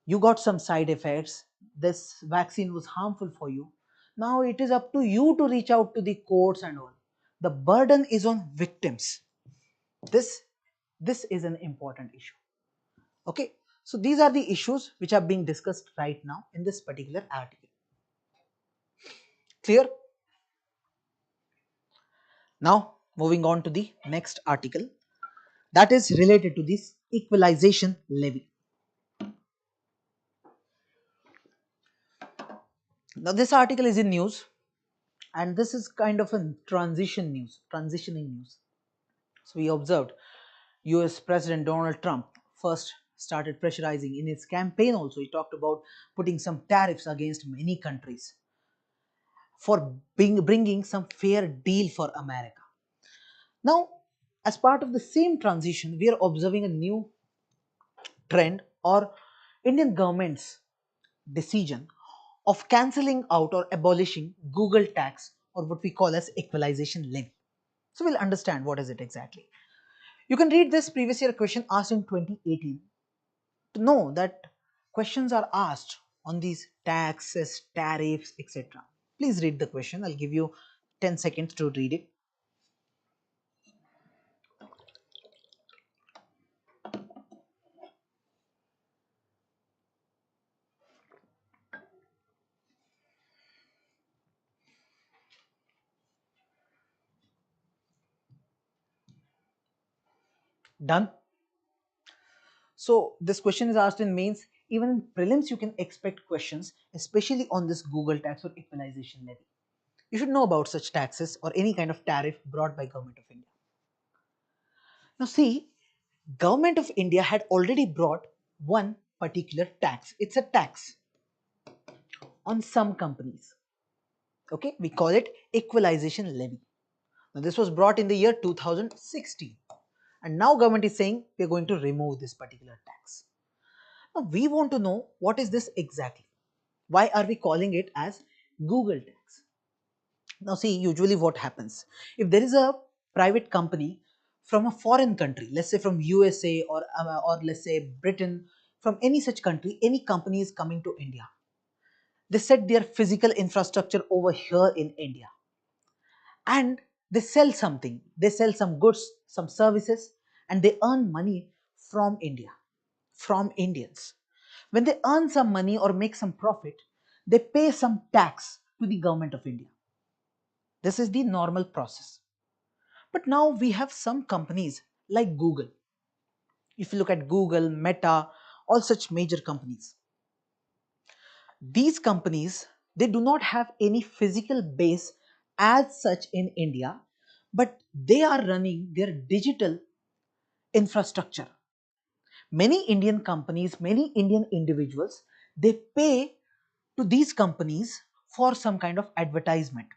you got some side effects, this vaccine was harmful for you. Now it is up to you to reach out to the courts and all. The burden is on victims. This this is an important issue. Okay, so these are the issues which are being discussed right now in this particular article. Clear? Now moving on to the next article, that is related to this equalization levy. Now this article is in news, and this is kind of a transitioning news. So we observed US President Donald Trump first started pressurizing in his campaign. Also, he talked about putting some tariffs against many countries for bringing some fair deal for America. Now, as part of the same transition, we are observing a new trend, or Indian government's decision of cancelling out or abolishing Google tax, or what we call as equalization levy. So we'll understand what is it exactly. You can read this previous year question asked in 2018 to know that questions are asked on these taxes, tariffs, etc. Please read the question. I'll give you 10 seconds to read it. Done? So this question is asked in mains. Even in prelims, you can expect questions, especially on this Google tax or equalization levy. You should know about such taxes or any kind of tariff brought by Government of India. Now see, Government of India had already brought one particular tax. It's a tax on some companies. Okay, we call it equalization levy. Now this was brought in the year 2016, and now government is saying we are going to remove this particular tax. Now we want to know what is this exactly. Why are we calling it as Google tax? Now see, usually what happens, if there is a private company from a foreign country, let's say from USA or let's say Britain, from any such country, any company is coming to India. They set their physical infrastructure over here in India, and they sell something. They sell some goods, some services, and they earn money from India, from Indians. When they earn some money or make some profit, they pay some tax to the government of India. This is the normal process. But now we have some companies like Google. If you look at Google, Meta, all such major companies, these companies, they do not have any physical base as such in India, but they are running their digital infrastructure. Many Indian companies, many Indian individuals, they pay to these companies for some kind of advertisement.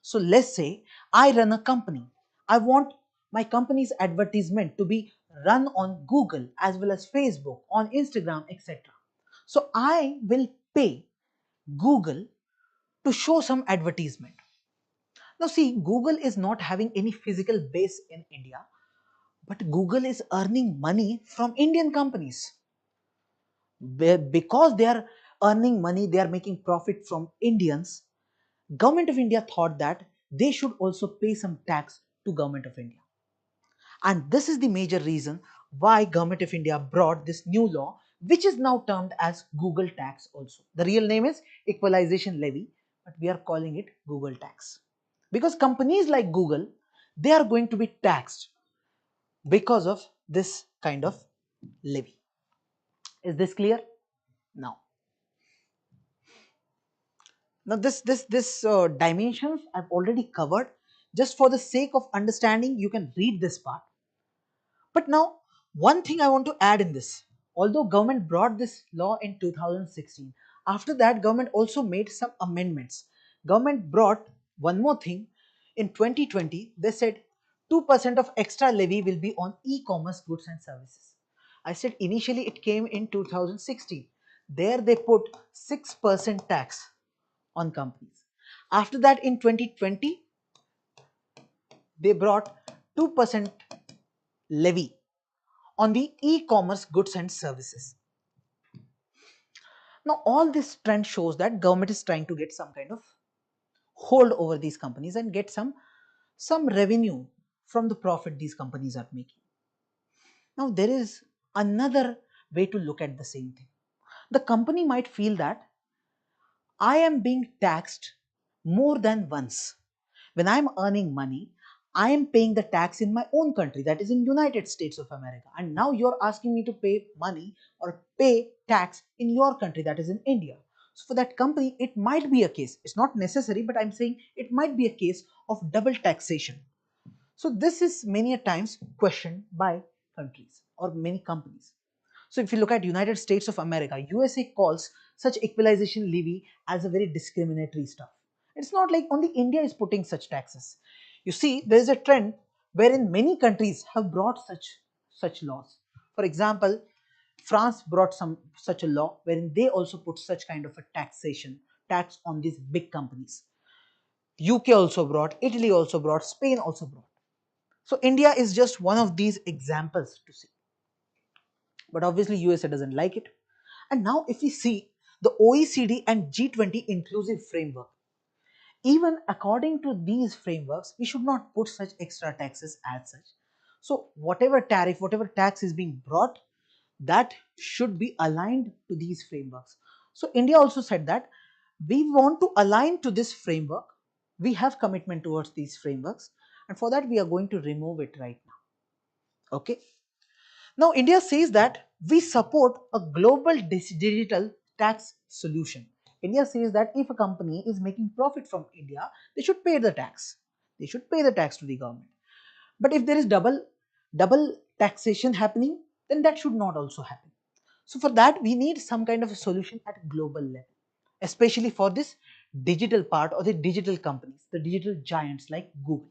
So let's say I run a company. I want my company's advertisement to be run on Google as well as Facebook, on Instagram, etc. So I will pay Google to show some advertisement. Now see, Google is not having any physical base in India, but Google is earning money from Indian companies. Because they are earning money, they are making profit from Indians. Government of India thought that they should also pay some tax to Government of India. And this is the major reason why Government of India brought this new law, which is now termed as Google tax also. The real name is Equalization Levy, but we are calling it Google tax. Because companies like Google, they are going to be taxed because of this kind of levy. Is this clear? Now, this dimensions I've already covered. Just for the sake of understanding, you can read this part. But now, one thing I want to add in this, although government brought this law in 2016, after that government also made some amendments. Government brought one more thing. In 2020, they said 2% of extra levy will be on e-commerce goods and services. I said initially it came in 2016. There they put 6% tax on companies. After that in 2020, they brought 2% levy on the e-commerce goods and services. Now all this trend shows that government is trying to get some kind of hold over these companies and get some revenue from the profit these companies are making. Now there is another way to look at the same thing. The company might feel that I am being taxed more than once. When I am earning money, I am paying the tax in my own country, that is in United States of America, and now you are asking me to pay money or pay tax in your country, that is in India. So for that company it might be a case, it's not necessary, but I'm saying it might be a case of double taxation. So this is many a times questioned by countries or many companies. So if you look at United States of America, USA calls such equalization levy as a very discriminatory stuff. It's not like only India is putting such taxes. You see, there is a trend wherein many countries have brought such laws. For example, France brought some such a law wherein they also put such kind of a tax on these big companies. UK also brought, Italy also brought, Spain also brought. So India is just one of these examples to see. But obviously USA doesn't like it. And now if we see the OECD and G20 inclusive framework, even according to these frameworks, we should not put such extra taxes as such. So whatever tariff, whatever tax is being brought, that should be aligned to these frameworks. So India also said that we want to align to this framework. We have commitment towards these frameworks, and for that we are going to remove it right now. Okay. Now, India says that we support a global digital tax solution. India says that if a company is making profit from India, they should pay the tax. They should pay the tax to the government. But if there is double taxation happening, then that should not also happen. So for that, we need some kind of a solution at global level, especially for this digital part or the digital companies, the digital giants like Google.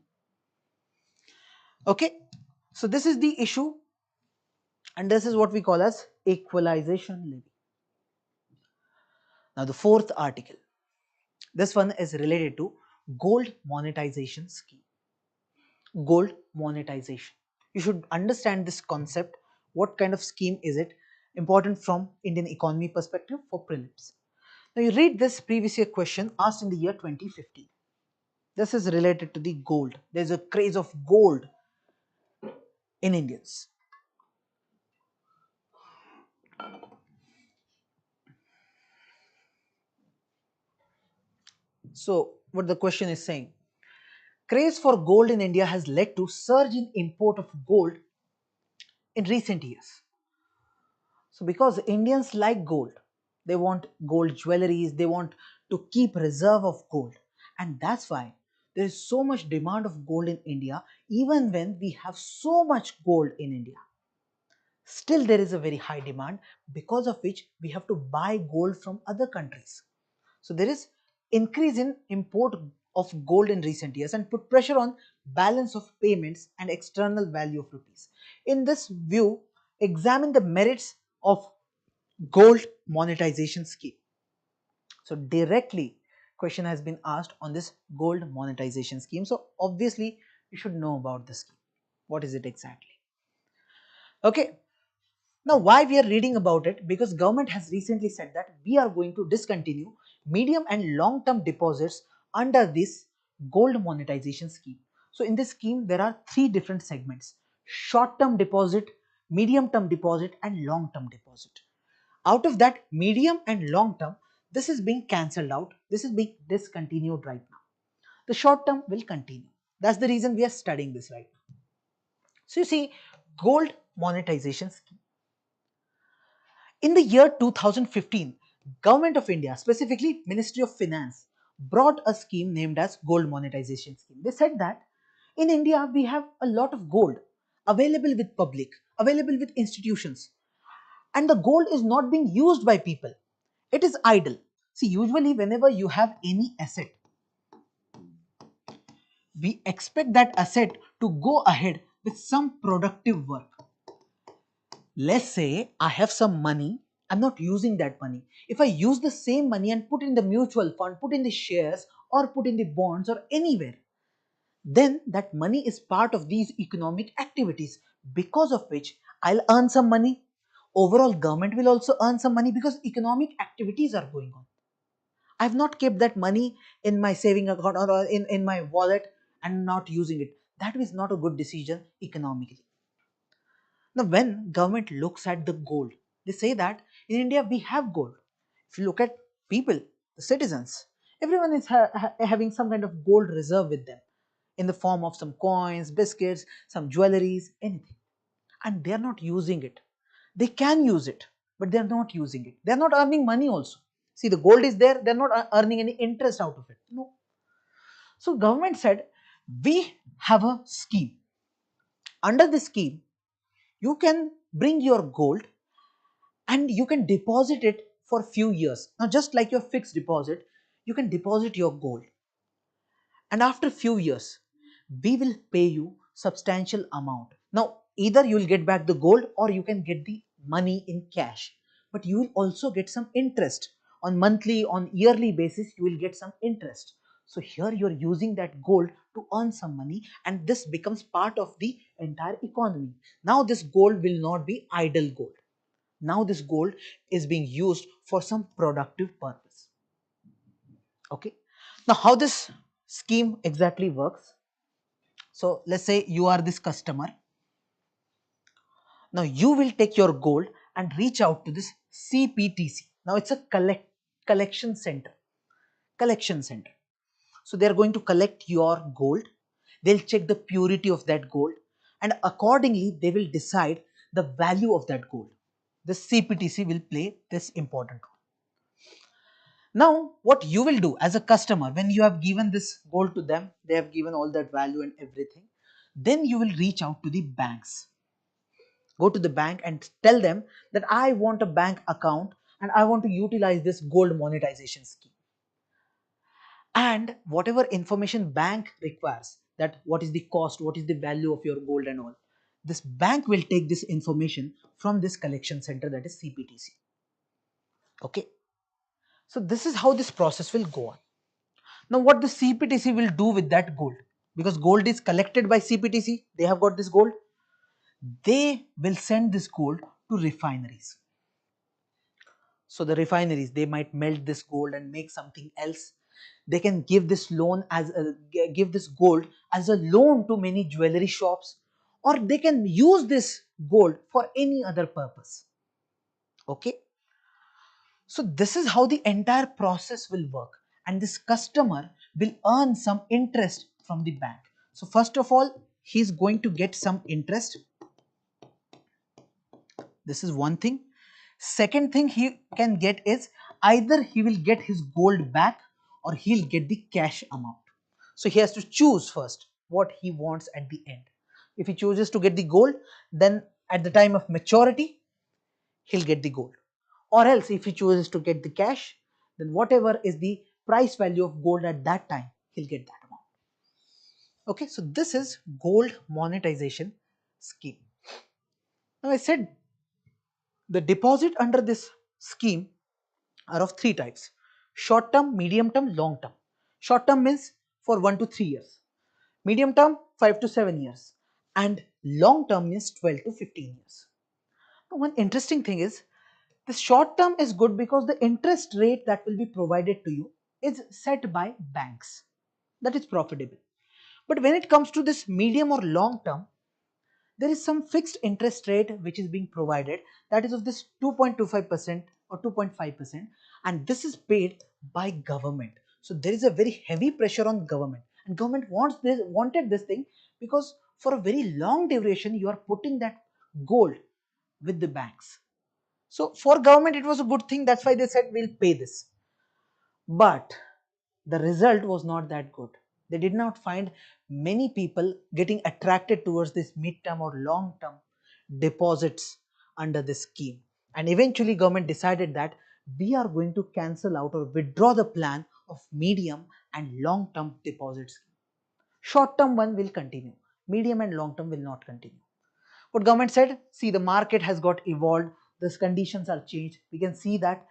Okay, so this is the issue, and this is what we call as equalization levy. Now the fourth article, this one is related to gold monetization scheme. Gold monetization. You should understand this concept. What kind of scheme is it? Important from Indian economy perspective for prelims. Now you read this previous year question asked in the year 2015. This is related to the gold. There is a craze of gold in Indians. So what the question is saying, craze for gold in India has led to surge in import of gold in recent years. So because Indians like gold, they want gold jewelries, they want to keep reserve of gold, and that's why there is so much demand of gold in India. Even when we have so much gold in India, still there is a very high demand, because of which we have to buy gold from other countries. So there is increase in import of gold in recent years and put pressure on balance of payments and external value of rupees. In this view, examine the merits of gold monetization scheme. So directly question has been asked on this gold monetization scheme. So obviously you should know about the scheme. What is it exactly? Okay. Now why we are reading about it? Because government has recently said that we are going to discontinue medium and long term deposits under this gold monetization scheme. So in this scheme there are three different segments: short term deposit, medium term deposit and long term deposit. Out of that medium and long term, this is being cancelled out, this is being discontinued right now. The short term will continue. That's the reason we are studying this right now. So you see, gold monetization scheme. In the year 2015, Government of India, specifically Ministry of Finance, brought a scheme named as Gold Monetization Scheme. They said that in India we have a lot of gold available with public, available with institutions, and the gold is not being used by people. It is idle. See, usually whenever you have any asset, we expect that asset to go ahead with some productive work. Let's say I have some money, I'm not using that money. If I use the same money and put in the mutual fund, put in the shares or put in the bonds or anywhere, then that money is part of these economic activities, because of which I'll earn some money. overall government will also earn some money because economic activities are going on. I've not kept that money in my saving account or in my wallet and not using it. That is not a good decision economically. Now, when government looks at the gold, they say that in India we have gold. If you look at people, the citizens, everyone is having some kind of gold reserve with them in the form of some coins, biscuits, some jewelries, anything. And they are not using it. They can use it, but they are not using it. They are not earning money also. See, the gold is there, they are not earning any interest out of it. No. So government said, we have a scheme. Under this scheme, you can bring your gold and you can deposit it for few years. Now, just like your fixed deposit, you can deposit your gold, and after few years, we will pay you substantial amount. Now, either you will get back the gold or you can get the money in cash, but you will also get some interest on monthly, on yearly basis. You will get some interest. So here you are using that gold to earn some money, and this becomes part of the entire economy. Now this gold will not be idle gold. Now this gold is being used for some productive purpose. Okay. Now how this scheme exactly works? So let's say you are this customer. Now you will take your gold and reach out to this CPTC. Now it's a collection center. Collection center. So they are going to collect your gold. They'll check the purity of that gold, and accordingly they will decide the value of that gold. The CPTC will play this important role. Now, what you will do as a customer, when you have given this gold to them, they have given all that value and everything, then you will reach out to the banks. Go to the bank and tell them that I want a bank account and I want to utilize this gold monetization scheme. And whatever information bank requires, that what is the cost, what is the value of your gold and all, this bank will take this information from this collection center, that is CPTC. Okay. So this is how this process will go on. Now what the CPTC will do with that gold, because gold is collected by CPTC, they have got this gold, they will send this gold to refineries. So the refineries, they might melt this gold and make something else. They can give this loan as give this gold as a loan to many jewelry shops, or they can use this gold for any other purpose. Okay. So this is how the entire process will work, and this customer will earn some interest from the bank. So first of all, he is going to get some interest. This is one thing. Second thing he can get is either he will get his gold back or he'll get the cash amount. So he has to choose first what he wants at the end. If he chooses to get the gold, then at the time of maturity, he'll get the gold. Or else if he chooses to get the cash, then whatever is the price value of gold at that time, he'll get that amount. Okay, so this is gold monetization scheme. Now I said the deposit under this scheme are of three types: short term, medium term, long term. Short term means for 1 to 3 years, medium term 5 to 7 years, and long term means 12 to 15 years. Now, one interesting thing is the short term is good because the interest rate that will be provided to you is set by banks. That is profitable. But when it comes to this medium or long term, there is some fixed interest rate which is being provided, that is of this 2.25% or 2.5%, and this is paid by government. So there is a very heavy pressure on government, and government wanted this thing because for a very long duration you are putting that gold with the banks. So for government it was a good thing, that's why they said we'll pay this. But the result was not that good. They did not find many people getting attracted towards this mid-term or long-term deposits under this scheme. And eventually government decided that we are going to cancel out or withdraw the plan of medium and long-term deposits. Short-term one will continue. Medium and long-term will not continue. What government said, see, the market has got evolved, the conditions are changed. We can see that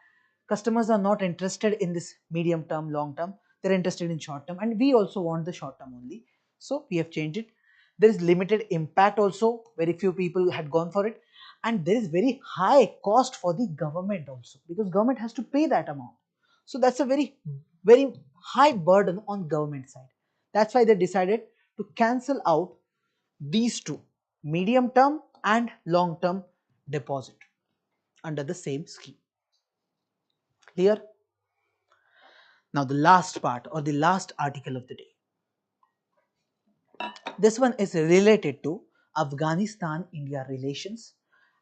customers are not interested in this medium term, long term, they're interested in short term, and we also want the short term only. So we have changed it. There is limited impact also, very few people had gone for it, and there is very high cost for the government also, because government has to pay that amount. So that's a very high burden on government side. That's why they decided to cancel out these two, medium term and long term deposit, under the same scheme. Clear? Now the last part, or the last article of the day. This one is related to Afghanistan-India relations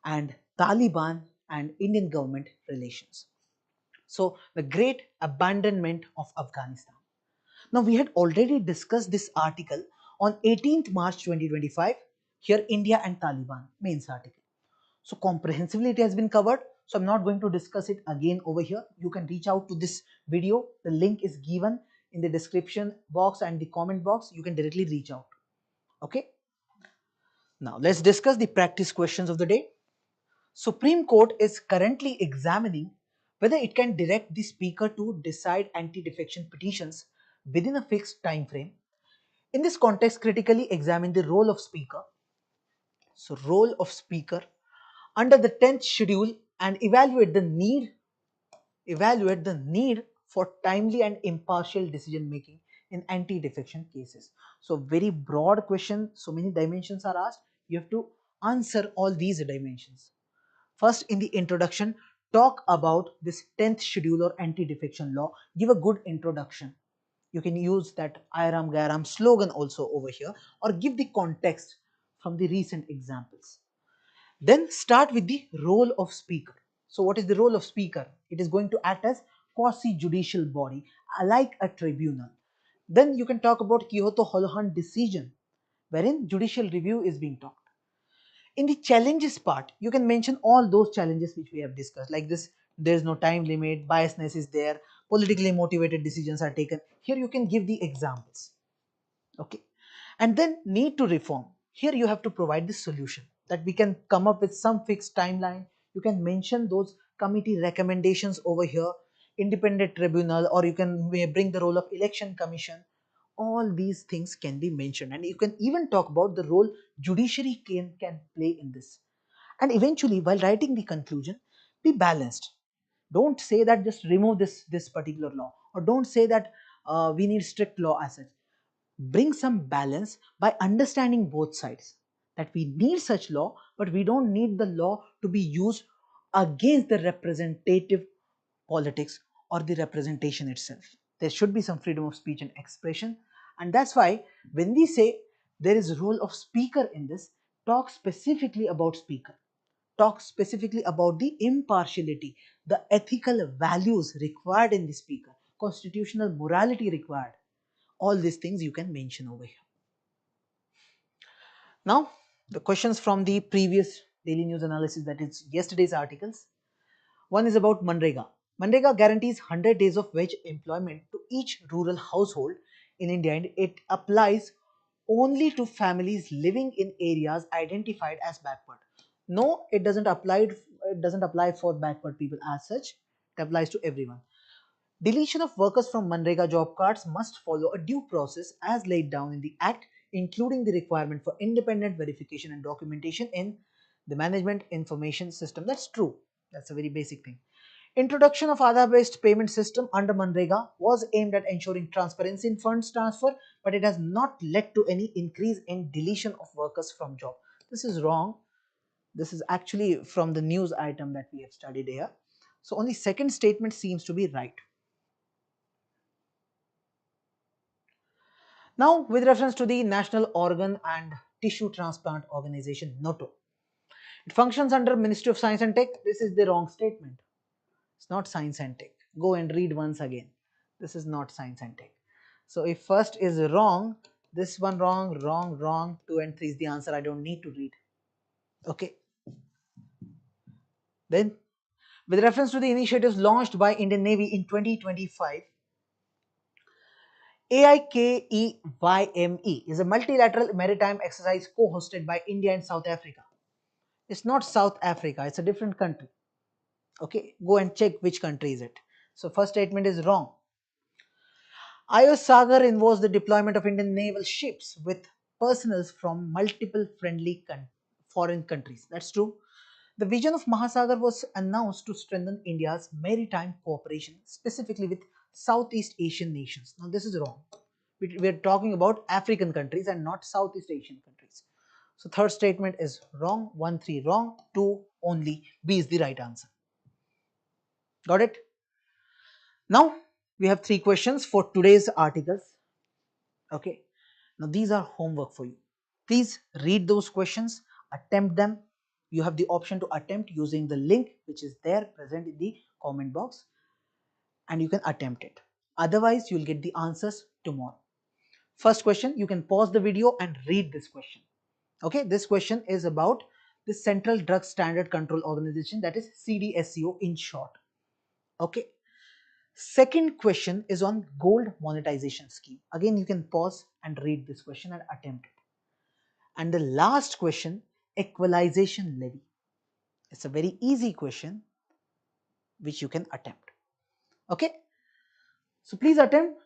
and Taliban and Indian government relations. So the great abandonment of Afghanistan. Now we had already discussed this article on 18th March 2025, here India and Taliban, mains article. So comprehensively it has been covered. So I'm not going to discuss it again over here. You can reach out to this video. The link is given in the description box and the comment box. You can directly reach out. Okay. Now let's discuss the practice questions of the day. Supreme Court is currently examining whether it can direct the speaker to decide anti-defection petitions within a fixed time frame. In this context, critically examine the role of speaker. So role of speaker under the 10th schedule, and evaluate the need for timely and impartial decision making in anti-defection cases. So very broad question, so many dimensions are asked. You have to answer all these dimensions. First, in the introduction, talk about this 10th schedule or anti-defection law. Give a good introduction. You can use that Airam Gairam slogan also over here, or give the context from the recent examples. Then start with the role of speaker. So what is the role of speaker? It is going to act as quasi-judicial body, like a tribunal. Then you can talk about Kyoto Holohan decision, wherein judicial review is being talked. In the challenges part, you can mention all those challenges which we have discussed, like this: there is no time limit, biasness is there, politically motivated decisions are taken. Here you can give the examples. Okay. And then need to reform. Here you have to provide the solution, that we can come up with some fixed timeline. You can mention those committee recommendations over here, independent tribunal, or you can bring the role of election commission. All these things can be mentioned, and you can even talk about the role judiciary can play in this. And eventually, while writing the conclusion, be balanced. Don't say that just remove this particular law, or don't say that we need strict law as such. Bring some balance by understanding both sides, that we need such law, but we don't need the law to be used against the representative politics or the representation itself. There should be some freedom of speech and expression, and that's why when we say there is a role of speaker in this, talk specifically about speaker, talk specifically about the impartiality, the ethical values required in the speaker, constitutional morality required. All these things you can mention over here. Now, the questions from the previous daily news analysis, that is yesterday's articles. One is about Manrega. Manrega guarantees 100 days of wage employment to each rural household in India, and it applies only to families living in areas identified as backward. No, it doesn't apply for backward people as such. It applies to everyone. Deletion of workers from Manrega job cards must follow a due process as laid down in the Act, including the requirement for independent verification and documentation in the management information system. That's true. That's a very basic thing. Introduction of Aadhaar-based payment system under Manrega was aimed at ensuring transparency in funds transfer, but it has not led to any increase in deletion of workers from job. This is wrong. This is actually from the news item that we have studied here. So only second statement seems to be right. Now, with reference to the National Organ and Tissue Transplant Organization, NATO, it functions under Ministry of Science and Tech. This is the wrong statement. It's not Science and Tech. Go and read once again. This is not Science and Tech. So if first is wrong, this one wrong, wrong, wrong, 2 and 3 is the answer. I don't need to read. Okay. Then, with reference to the initiatives launched by Indian Navy in 2025, AIKEYME is a multilateral maritime exercise co-hosted by India and South Africa. It's not South Africa, it's a different country. Okay, go and check which country is it. So first statement is wrong. IOS Sagar involves the deployment of Indian naval ships with personnel from multiple friendly foreign countries. That's true. The vision of Mahasagar was announced to strengthen India's maritime cooperation, specifically with Southeast Asian nations. Now, this is wrong. We're talking about African countries and not Southeast Asian countries. So, third statement is wrong. 1, 3 wrong. 2 only. B is the right answer. Got it? Now, we have 3 questions for today's articles. Okay. Now, these are homework for you. Please read those questions, attempt them. You have the option to attempt using the link which is there present in the comment box, and you can attempt it. Otherwise, you'll get the answers tomorrow. First question, you can pause the video and read this question. Okay, this question is about the Central Drug Standard Control Organization, that is CDSCO in short. Okay. Second question is on Gold Monetization Scheme. Again, you can pause and read this question and attempt it. And the last question, Equalisation Levy. It's a very easy question which you can attempt. Okay. So please attempt.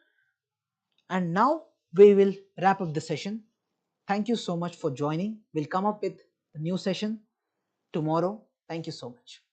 And now we will wrap up the session. Thank you so much for joining. We'll come up with a new session tomorrow. Thank you so much.